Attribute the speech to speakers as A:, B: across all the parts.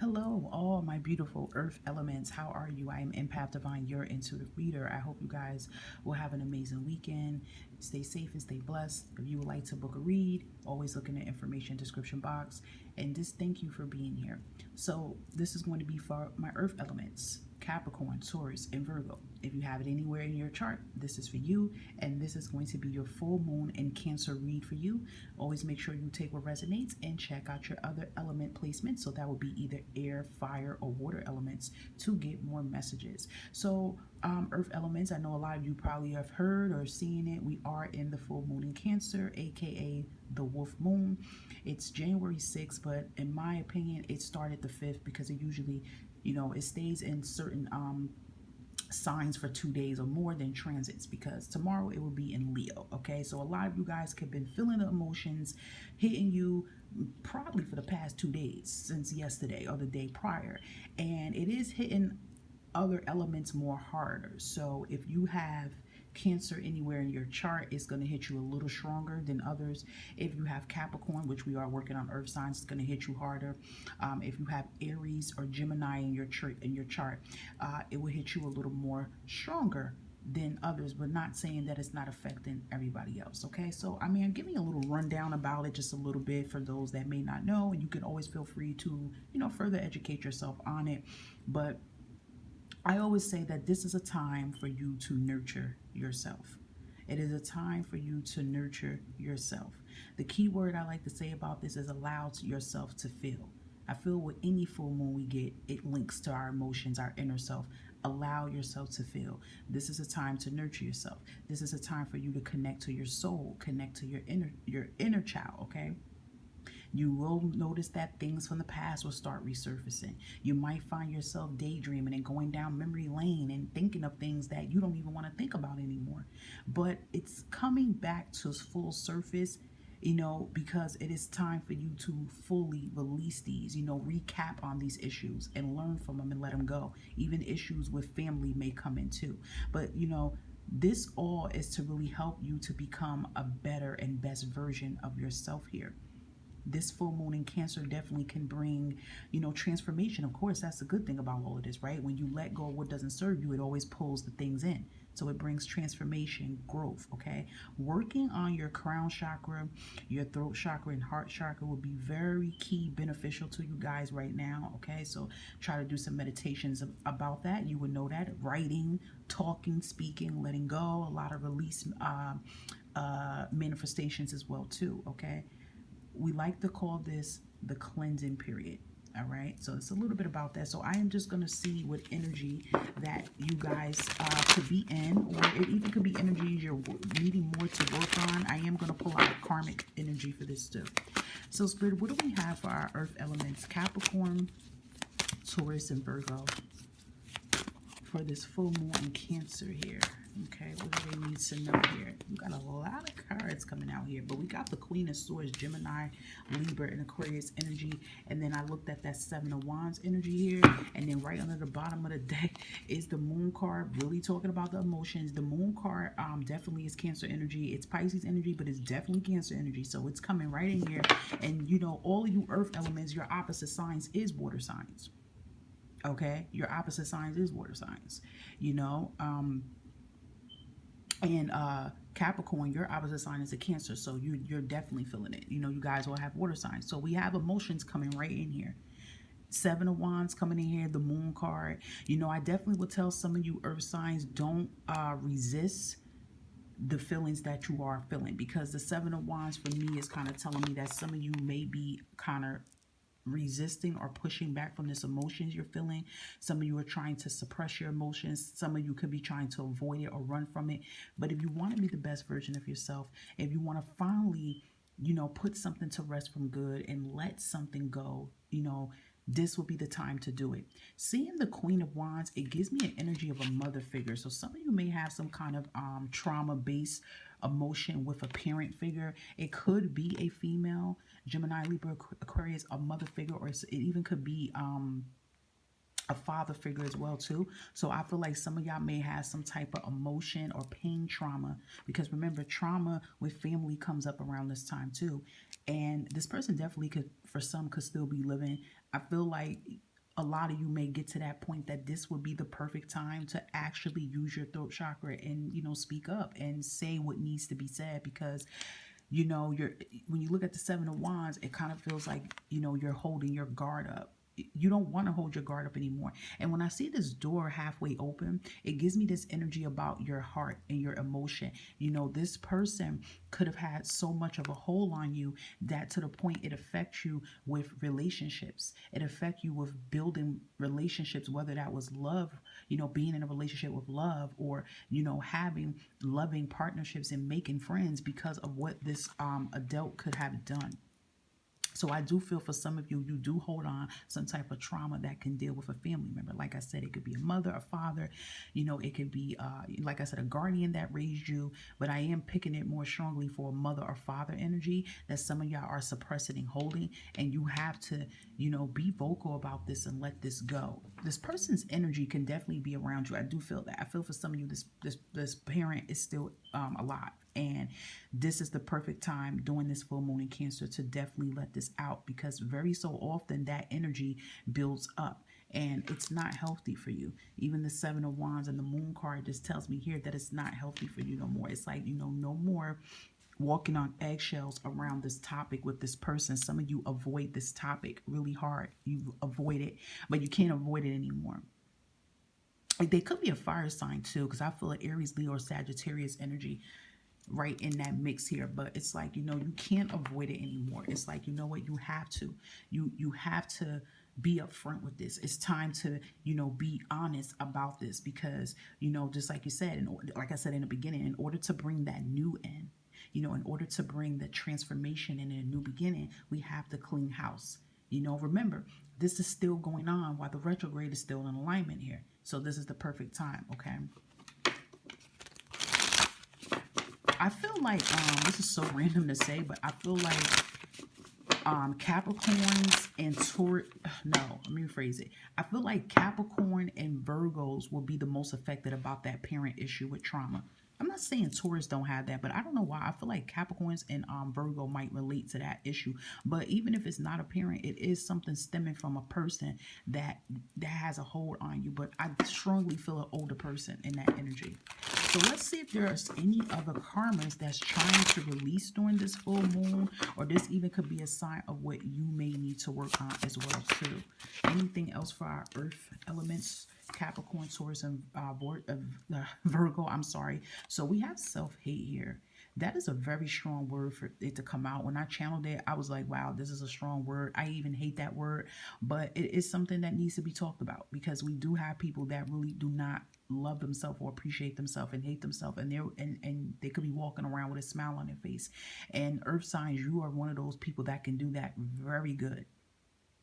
A: Hello, all my beautiful earth elements. How are you? I am Empath Divine, your intuitive reader. I hope you guys will have an amazing weekend. Stay safe and stay blessed. If you would like to book a read, always look in the information description box. And just thank you for being here. So, this is going to be for my earth elements Capricorn, Taurus, and Virgo. If you have it anywhere in your chart, this is for you. And this is going to be your full moon and Cancer read for you. Always make sure you take what resonates and check out your other element placement. So that would be either air, fire, or water elements to get more messages. So earth elements, I know a lot of you probably have heard or seen it. We are in the full moon in Cancer, aka the wolf moon. It's January 6th, but in my opinion, it started the 5th because it usually, it stays in certain signs for 2 days or more than transits, because tomorrow it will be in Leo. Okay, so a lot of you guys have been feeling the emotions hitting you probably for the past 2 days since yesterday or the day prior, and it is hitting other elements more harder. So if you have Cancer anywhere in your chart, it's going to hit you a little stronger than others. If you have Capricorn, which we are working on earth signs, it's going to hit you harder. If you have Aries or Gemini in your chart, it will hit you a little more stronger than others, but not saying that it's not affecting everybody else. Okay, so I mean, I'm giving you a little rundown about it, just a little bit for those that may not know, and you can always feel free to further educate yourself on it. But I always say that this is a time for you to nurture yourself. It is a time for you to nurture yourself. The key word I like to say about this is allow yourself to feel. I feel with any full moon we get, it links to our emotions, our inner self. Allow yourself to feel. This is a time to nurture yourself. This is a time for you to connect to your soul, connect to your inner child, okay? You will notice that things from the past will start resurfacing. You might find yourself daydreaming and going down memory lane and thinking of things that you don't even want to think about anymore. But it's coming back to full surface, because it is time for you to fully release these, recap on these issues and learn from them and let them go. Even issues with family may come in too. But, this all is to really help you to become a better and best version of yourself here. This full moon in Cancer definitely can bring, transformation. Of course, that's the good thing about all of this, right? When you let go of what doesn't serve you, it always pulls the things in. So it brings transformation, growth, okay? Working on your crown chakra, your throat chakra, and heart chakra will be very key, beneficial to you guys right now, okay? So try to do some meditations about that. You would know that. Writing, talking, speaking, letting go, a lot of release manifestations as well too, okay? We like to call this the cleansing period. All right, so it's a little bit about that. So I am just going to see what energy that you guys could be in, or it even could be energies you're needing more to work on. I am going to pull out karmic energy for this too. So Spirit, what do we have for our earth elements? Capricorn, Taurus, and Virgo for this full moon in Cancer here. Okay, what do they need to know here? We got a lot of cards coming out here, but we got the Queen of Swords, Gemini, Libra, and Aquarius energy. And then I looked at that Seven of Wands energy here. And then right under the bottom of the deck is the Moon card, really talking about the emotions. The Moon card definitely is Cancer energy. It's Pisces energy, but it's definitely Cancer energy. So it's coming right in here. And all of you earth elements, your opposite signs is water signs. Okay, your opposite signs is water signs, and Capricorn, your opposite sign is a Cancer, so you're definitely feeling it. You guys all have water signs, so we have emotions coming right in here. Seven of Wands coming in here, the Moon card. I definitely would tell some of you earth signs, don't resist the feelings that you are feeling, because the Seven of Wands for me is kind of telling me that some of you may be kind of resisting or pushing back from this emotions you're feeling. Some of you are trying to suppress your emotions. Some of you could be trying to avoid it or run from it. But if you want to be the best version of yourself, if you want to finally, put something to rest from good and let something go, this will be the time to do it. Seeing the Queen of Wands, it gives me an energy of a mother figure. So some of you may have some kind of trauma-based emotion with a parent figure. It could be a female, Gemini, Libra, Aquarius, a mother figure, or it even could be a father figure as well too. So I feel like some of y'all may have some type of emotion or pain trauma, because remember, trauma with family comes up around this time too. And this person definitely could, for some, could still be living. I feel like a lot of you may get to that point that this would be the perfect time to actually use your throat chakra and, speak up and say what needs to be said, because you're when you look at the Seven of Wands, it kind of feels like, you're holding your guard up. You don't want to hold your guard up anymore. And when I see this door halfway open, it gives me this energy about your heart and your emotion. This person could have had so much of a hold on you that to the point it affects you with relationships. It affects you with building relationships, whether that was love, being in a relationship with love, or, having loving partnerships and making friends because of what this adult could have done. So I do feel for some of you, you do hold on some type of trauma that can deal with a family member. Like I said, it could be a mother, a father, it could be, like I said, a guardian that raised you. But I am picking it more strongly for a mother or father energy that some of y'all are suppressing and holding. And you have to, be vocal about this and let this go. This person's energy can definitely be around you. I do feel that. I feel for some of you, this parent is still alive. And this is the perfect time during this full moon in Cancer to definitely let this out, because very so often that energy builds up and it's not healthy for you. Even the Seven of Wands and the Moon card just tells me here that it's not healthy for you no more. It's like, no more walking on eggshells around this topic with this person. Some of you avoid this topic really hard. You avoid it, but you can't avoid it anymore. They could be a fire sign too, because I feel like Aries, Leo, or Sagittarius energy right in that mix here. But it's like, you can't avoid it anymore. It's like, what, you have to, you have to be upfront with this. It's time to, be honest about this, because, just like you said, and like I said in the beginning, in order to bring that new in, in order to bring the transformation and a new beginning, we have to clean house. Remember, this is still going on while the retrograde is still in alignment here. So this is the perfect time, okay? I feel like, this is so random to say, but I feel like Capricorns and Taurus, no, let me rephrase it. I feel like Capricorn and Virgos will be the most affected about that parent issue with trauma. I'm not saying Taurus don't have that, but I don't know why. I feel like Capricorns and Virgo might relate to that issue. But even if it's not a parent, it is something stemming from a person that has a hold on you. But I strongly feel an older person in that energy. So let's see if there's any other karmas that's trying to release during this full moon, or this even could be a sign of what you may need to work on as well too. Anything else for our earth elements? Capricorn, Taurus, and Virgo, I'm sorry. So we have self-hate here. That is a very strong word for it to come out. When I channeled it, I was like, wow, this is a strong word. I even hate that word, but it is something that needs to be talked about, because we do have people that really do not love themselves or appreciate themselves and hate themselves, and they could be walking around with a smile on their face. And earth signs, you are one of those people that can do that very good.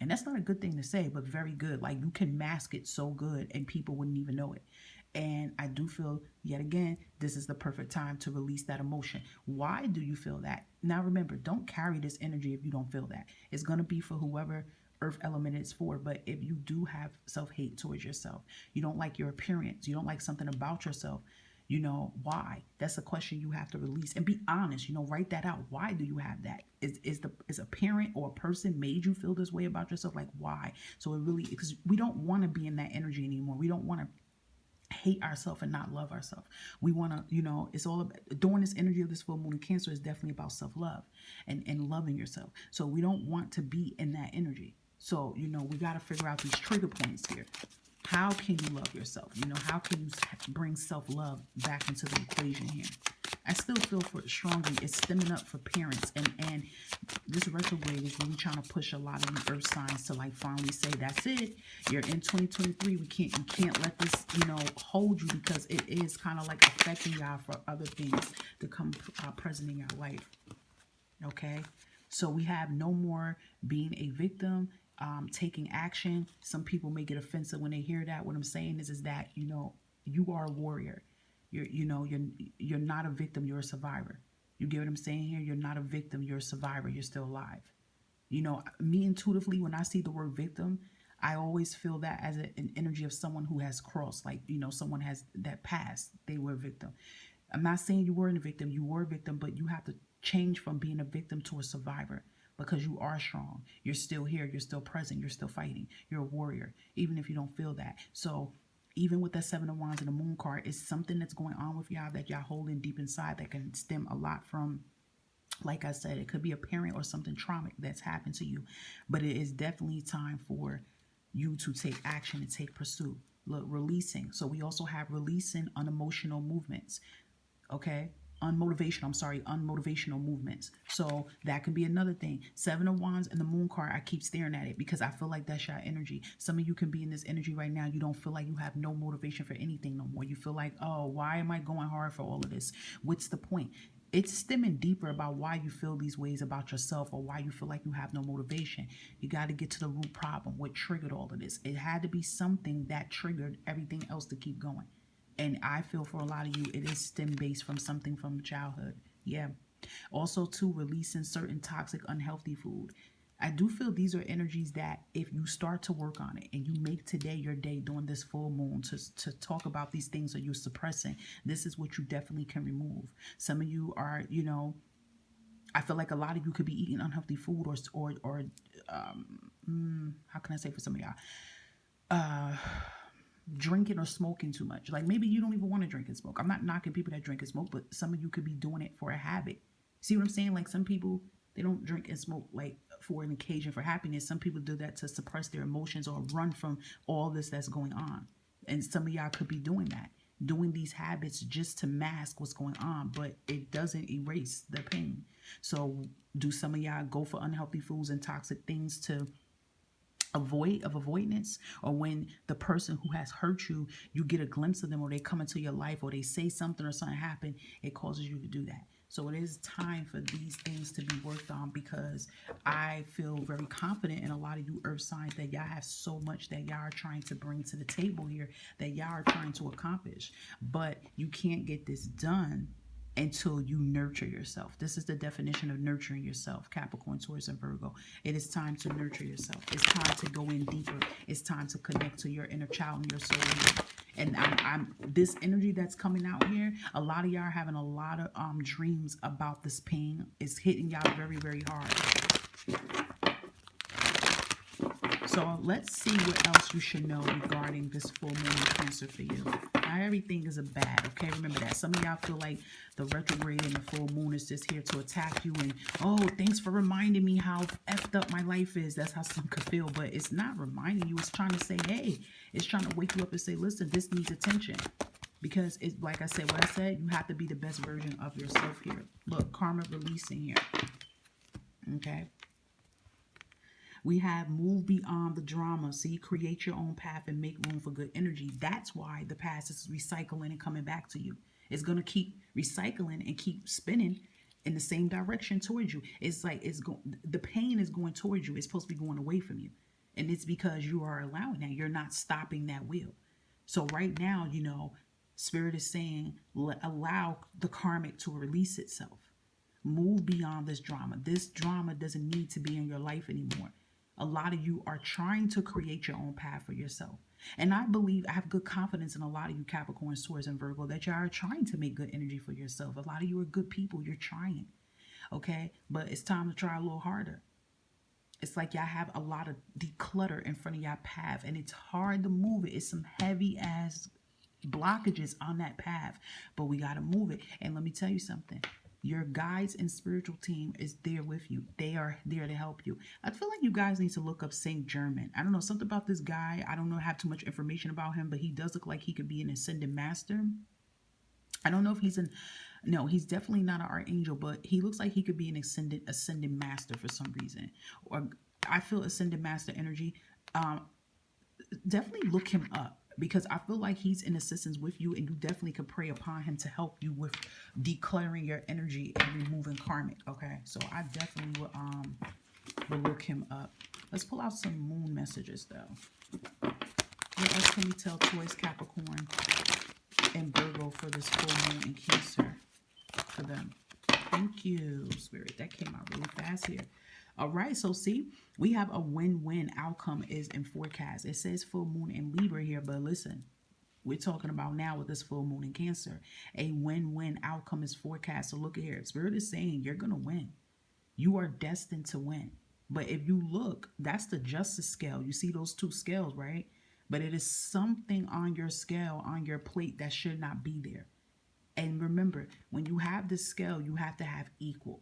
A: And that's not a good thing to say, but very good. Like, you can mask it so good and people wouldn't even know it. And I do feel, yet again, this is the perfect time to release that emotion. Why do you feel that? Now, remember, don't carry this energy if you don't feel that. It's going to be for whoever earth element is for. But if you do have self-hate towards yourself, you don't like your appearance, you don't like something about yourself, why? That's a question you have to release and be honest. Write that out. Why do you have that? Is a parent or a person made you feel this way about yourself? Like, why? So it really, because we don't want to be in that energy anymore. We don't want to hate ourselves and not love ourselves. We want to, it's all about, during this energy of this full moon in Cancer is definitely about self-love and loving yourself. So we don't want to be in that energy. So, we got to figure out these trigger points here. How can you love yourself? How can you bring self-love back into the equation here? I still feel for it strongly. It's stemming up for parents. And this retrograde is really trying to push a lot of the earth signs to like finally say, that's it. You're in 2023. You can't let this, hold you, because it is kind of like affecting y'all for other things to come present in your life. Okay? So we have no more being a victim. Taking action. Some people may get offensive when they hear that. What I'm saying is that, you are a warrior. You're not a victim. You're a survivor. You get what I'm saying here? You're not a victim. You're a survivor. You're still alive. Me intuitively, when I see the word victim, I always feel that as an energy of someone who has crossed, like, someone has that past, they were a victim. I'm not saying you weren't a victim. You were a victim, but you have to change from being a victim to a survivor. because you are strong. You're still here. You're still present. You're still fighting. You're a warrior, even if you don't feel that. So even with that Seven of Wands and the Moon card, it's something that's going on with y'all that y'all holding deep inside that can stem a lot from, like I said, it could be a parent or something traumatic that's happened to you. But it is definitely time for you to take action and take pursuit. Look, releasing. So we also have releasing unemotional movements. Okay, unmotivational movements. So that can be another thing. Seven of Wands and the Moon card, I keep staring at it because I feel like that's your energy. Some of you can be in this energy right now. You don't feel like you have no motivation for anything no more. You feel like, oh, why am I going hard for all of this? What's the point? It's stemming deeper about why you feel these ways about yourself or why you feel like you have no motivation. You got to get to the root problem. What triggered all of this? It had to be something that triggered everything else to keep going. And I feel for a lot of you, it is stem-based from something from childhood. Yeah. Also, too, releasing certain toxic, unhealthy food. I do feel these are energies that if you start to work on it and you make today your day during this full moon to talk about these things that you're suppressing, this is what you definitely can remove. Some of you are, I feel like a lot of you could be eating unhealthy food or how can I say for some of y'all? Drinking or smoking too much. Like maybe you don't even want to drink and smoke. I'm not knocking people that drink and smoke, but some of you could be doing it for a habit. See what I'm saying? Like some people, they don't drink and smoke like for an occasion for happiness. Some people do that to suppress their emotions or run from all this that's going on. And some of y'all could be doing that, doing these habits just to mask what's going on, but it doesn't erase the pain. So do some of y'all go for unhealthy foods and toxic things to avoidance, or when the person who has hurt you, you get a glimpse of them or they come into your life or they say something or something happen, it causes you to do that. So it is time for these things to be worked on, because I feel very confident in a lot of you earth signs that y'all have so much that y'all are trying to bring to the table here, that y'all are trying to accomplish, but you can't get this done until you nurture yourself. This is the definition of nurturing yourself, Capricorn, Taurus, and Virgo. It is time to nurture yourself. It's time to go in deeper. It's time to connect to your inner child and your soul. And I'm this energy that's coming out here, a lot of y'all are having a lot of dreams about this pain. It's hitting y'all very, very hard. So let's see what else you should know regarding this full moon in Cancer for you. Not everything is a bad, okay? Remember that. Some of y'all feel like the retrograde and the full moon is just here to attack you and, oh, thanks for reminding me how effed up my life is. That's how some could feel, but it's not reminding you. It's trying to say, hey, it's trying to wake you up and say, listen, this needs attention. Because it's like I said, what I said, you have to be the best version of yourself here. Look, karma releasing here. Okay. We have move beyond the drama. See, create your own path and make room for good energy. That's why the past is recycling and coming back to you. It's going to keep recycling and keep spinning in the same direction towards you. It's like the pain is going towards you. It's supposed to be going away from you. And it's because you are allowing that. You're not stopping that wheel. So right now, Spirit is saying, allow the karmic to release itself. Move beyond this drama. This drama doesn't need to be in your life anymore. A lot of you are trying to create your own path for yourself. And I have good confidence in a lot of you Capricorn, Taurus, and Virgo that you are trying to make good energy for yourself. A lot of you are good people. You're trying. Okay? But it's time to try a little harder. It's like y'all have a lot of declutter in front of y'all path, and it's hard to move it. It's some heavy ass blockages on that path, but we got to move it. And let me tell you something. Your guides and spiritual team is there with you. They are there to help you. I feel like you guys need to look up Saint Germain. I don't know, something about this guy. I don't know, have too much information about him, but he does look like he could be an ascended master. I don't know if no, he's definitely not an archangel, but he looks like he could be an ascended master for some reason. Or I feel ascended master energy. Definitely look him up, because I feel like he's in assistance with you, and you definitely could pray upon him to help you with decluttering your energy and removing karmic. Okay, so I definitely will look him up. Let's pull out some moon messages though. What else can we tell Taurus, Capricorn, and Virgo for this full moon in Cancer for them? Thank you, Spirit. That came out really fast here. All right, so see, we have a win-win outcome is in forecast. It says full moon in Libra here, but listen, we're talking about now with this full moon in Cancer. A win-win outcome is forecast. So look at here. Spirit is saying you're going to win. You are destined to win. But if you look, that's the justice scale. You see those two scales, right? But it is something on your scale, on your plate, that should not be there. And remember, when you have this scale, you have to have equal.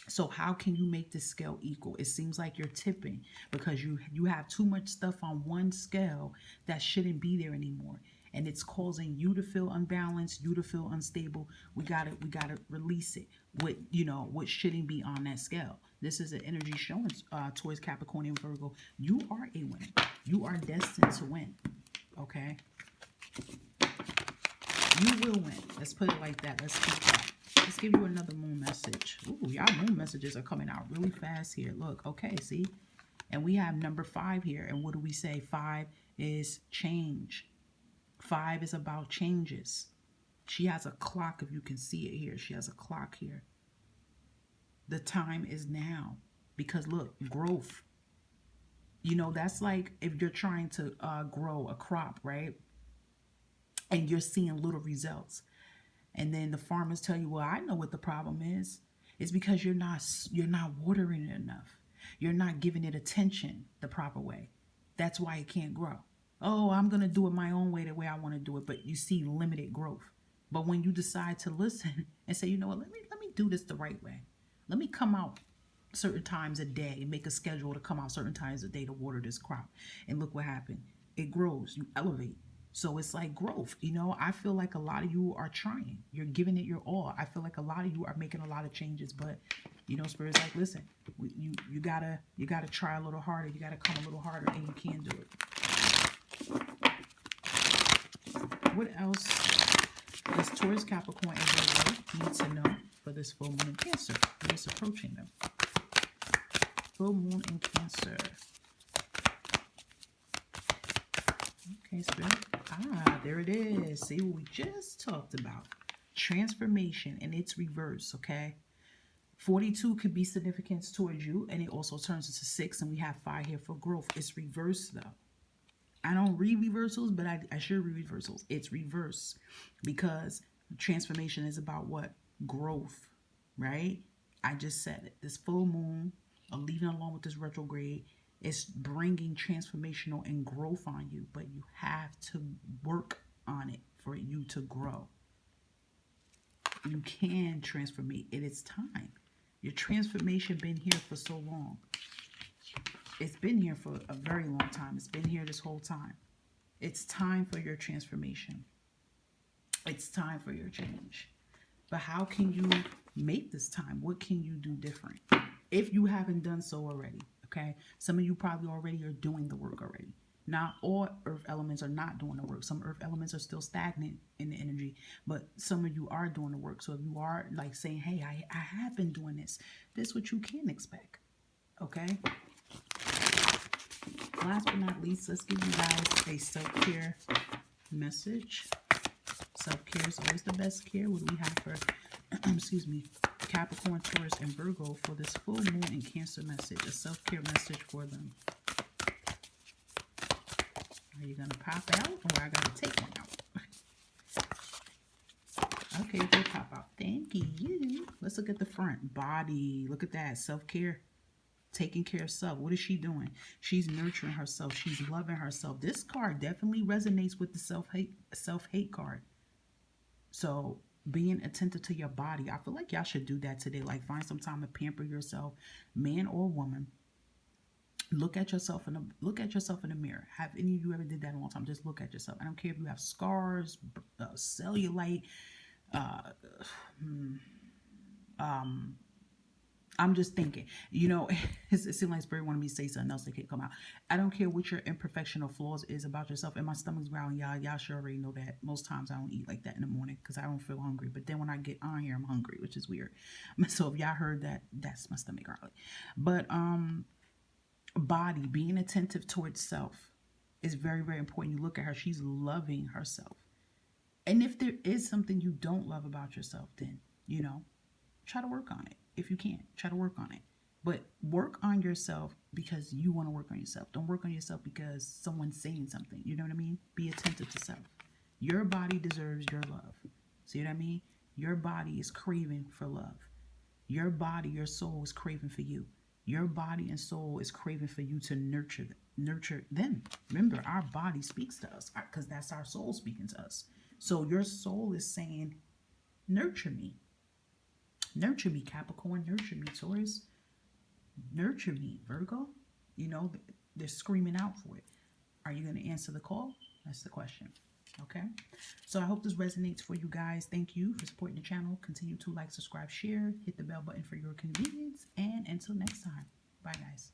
A: So how can you make this scale equal? It seems like you're tipping because you have too much stuff on one scale that shouldn't be there anymore. And it's causing you to feel unbalanced, you to feel unstable. We gotta release it. What shouldn't be on that scale. This is an energy showing towards Capricorn and Virgo. You are a winner. You are destined to win. Okay? You will win. Let's put it like that. Let's keep that. Let's give you another moon message. Ooh, y'all moon messages are coming out really fast here. Look, okay, see? And we have number 5 here. And what do we say? 5 is change. 5 is about changes. She has a clock, if you can see it here. She has a clock here. The time is now. Because look, growth. That's like if you're trying to grow a crop, right? And you're seeing little results. And then the farmers tell you, well, I know what the problem is. It's because you're not watering it enough. You're not giving it attention the proper way. That's why it can't grow. Oh, I'm going to do it my own way, the way I want to do it. But you see limited growth. But when you decide to listen and say, you know what, let me do this the right way. Let me come out certain times a day, make a schedule to come out certain times a day to water this crop. And look what happened. It grows. You elevate. So it's like growth. I feel like a lot of you are trying. You're giving it your all. I feel like a lot of you are making a lot of changes, but Spirit's like, listen, you gotta try a little harder. You gotta come a little harder, and you can do it. What else does Taurus, Capricorn, and Virgo need to know for this full moon in Cancer? It's approaching them. Full moon in Cancer. Okay, Spirit. There it is. See what we just talked about. Transformation, and it's reverse, okay? 42 could be significance towards you, and it also turns into 6, and we have 5 here for growth. It's reverse, though. I don't read reversals, but I should read reversals. It's reverse because transformation is about what? Growth, right? I just said it. This full moon, leaving along with this retrograde, it's bringing transformational and growth on you, but you have to work on it for you to grow. You can transformate. It is time. Your transformation been here for so long. It's been here for a very long time. It's been here this whole time. It's time for your transformation. It's time for your change. But how can you make this time? What can you do different? If you haven't done so already. Okay, some of you probably already are doing the work already. Not all earth elements are not doing the work. Some earth elements are still stagnant in the energy, but some of you are doing the work. So if you are like saying, hey, I have been doing this, this is what you can expect. Okay. Last but not least, let's give you guys a self-care message. Self-care is always the best care. What do we have for, excuse me, Capricorn, Taurus, and Virgo for this full moon and Cancer message? A self-care message for them. Are you going to pop out or I got to take one out? Okay, they pop out. Thank you. Let's look at the front. Body. Look at that. Self-care. Taking care of self. What is she doing? She's nurturing herself. She's loving herself. This card definitely resonates with the self-hate card. So being attentive to your body. I feel like y'all should do that today. Like find some time to pamper yourself, man or woman. Look at yourself in the mirror. Have any of you ever did that in a long time? Just look at yourself. I don't care if you have scars, cellulite, I'm just thinking, it seems like Spirit wanted me to say something else that can't come out. I don't care what your imperfection or flaws is about yourself. And my stomach's growling, y'all sure already know that. Most times I don't eat like that in the morning because I don't feel hungry. But then when I get on here, I'm hungry, which is weird. So if y'all heard that, that's my stomach growling. But body, being attentive towards self is very, very important. You look at her, she's loving herself. And if there is something you don't love about yourself, then, try to work on it. If you can, try to work on it. But work on yourself because you want to work on yourself. Don't work on yourself because someone's saying something. You know what I mean? Be attentive to self. Your body deserves your love. See what I mean? Your body is craving for love. Your body, your soul is craving for you. Your body and soul is craving for you to nurture them. Remember, our body speaks to us because that's our soul speaking to us. So your soul is saying, nurture me. Nurture me, Capricorn. Nurture me, Taurus. Nurture me, Virgo. You know, they're screaming out for it. Are you going to answer the call? That's the question. Okay. So I hope this resonates for you guys. Thank you for supporting the channel. Continue to like, subscribe, share, hit the bell button for your convenience. And until next time, bye guys.